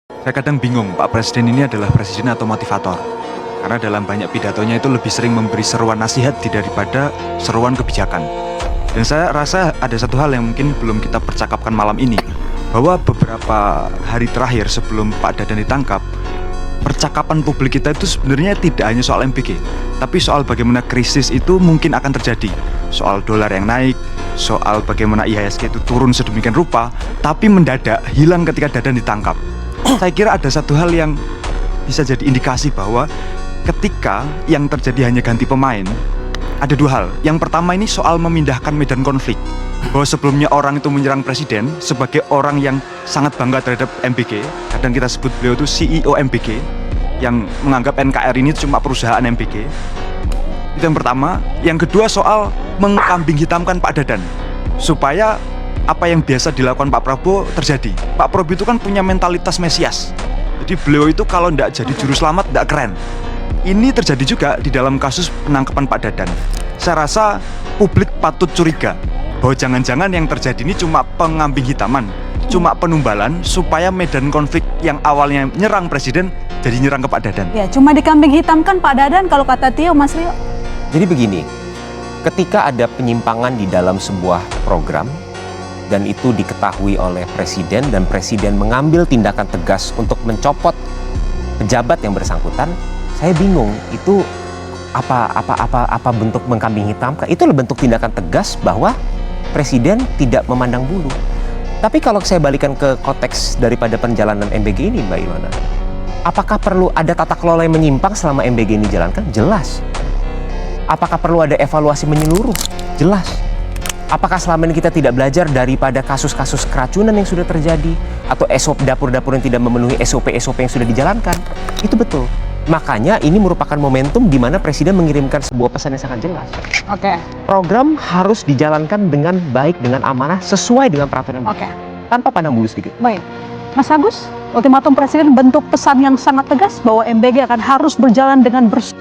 Saya kadang bingung, Pak Presiden ini adalah presiden atau motivator. Karena dalam banyak pidatonya itu lebih sering memberi seruan nasihat daripada seruan kebijakan. Dan saya rasa ada satu hal yang mungkin belum kita percakapkan malam ini, bahwa beberapa hari terakhir sebelum Pak Dadan ditangkap, percakapan publik kita itu sebenarnya tidak hanya soal MBG, tapi soal bagaimana krisis itu mungkin akan terjadi. Soal dolar yang naik, soal bagaimana IHSG itu turun sedemikian rupa, tapi mendadak hilang ketika Dadan ditangkap. Saya kira ada satu hal yang bisa jadi indikasi bahwa ketika yang terjadi hanya ganti pemain, ada dua hal. Yang pertama ini soal memindahkan medan konflik. Bahwa sebelumnya orang itu menyerang presiden sebagai orang yang sangat bangga terhadap MBG. Kadang kita sebut beliau itu CEO MBG, yang menganggap NKRI ini cuma perusahaan MBG. Itu yang pertama. Yang kedua soal mengkambing hitamkan Pak Dadan, supaya apa yang biasa dilakukan Pak Prabowo terjadi. Pak Prabowo itu kan punya mentalitas Mesias. Jadi beliau itu kalau tidak jadi juru selamat tidak keren. Ini terjadi juga di dalam kasus penangkapan Pak Dadan. Saya rasa publik patut curiga bahwa jangan-jangan yang terjadi ini cuma pengambing hitaman, cuma penumbalan supaya medan konflik yang awalnya nyerang presiden jadi nyerang ke Pak Dadan. Ya, cuma dikambing hitamkan Pak Dadan kalau kata Tio, Mas Rio. Jadi begini, ketika ada penyimpangan di dalam sebuah program dan itu diketahui oleh presiden dan presiden mengambil tindakan tegas untuk mencopot pejabat yang bersangkutan, saya bingung itu apa bentuk mengkambing hitamkan? Itu bentuk tindakan tegas bahwa presiden tidak memandang bulu. Tapi kalau saya balikan ke konteks daripada perjalanan MBG ini, Mbak Ilona, apakah perlu ada tata kelola yang menyimpang selama MBG ini dijalankan? Jelas. Apakah perlu ada evaluasi menyeluruh? Jelas. Apakah selama ini kita tidak belajar daripada kasus-kasus keracunan yang sudah terjadi? Atau SOP dapur-dapur yang tidak memenuhi SOP-SOP yang sudah dijalankan? Itu betul. Makanya ini merupakan momentum di mana Presiden mengirimkan sebuah pesan yang sangat jelas. Oke. Program harus dijalankan dengan baik, dengan amanah, sesuai dengan peraturan. Oke. Tanpa pandang bulu sedikit. Baik. Mas Agus, ultimatum Presiden bentuk pesan yang sangat tegas bahwa MBG akan harus berjalan dengan bersih.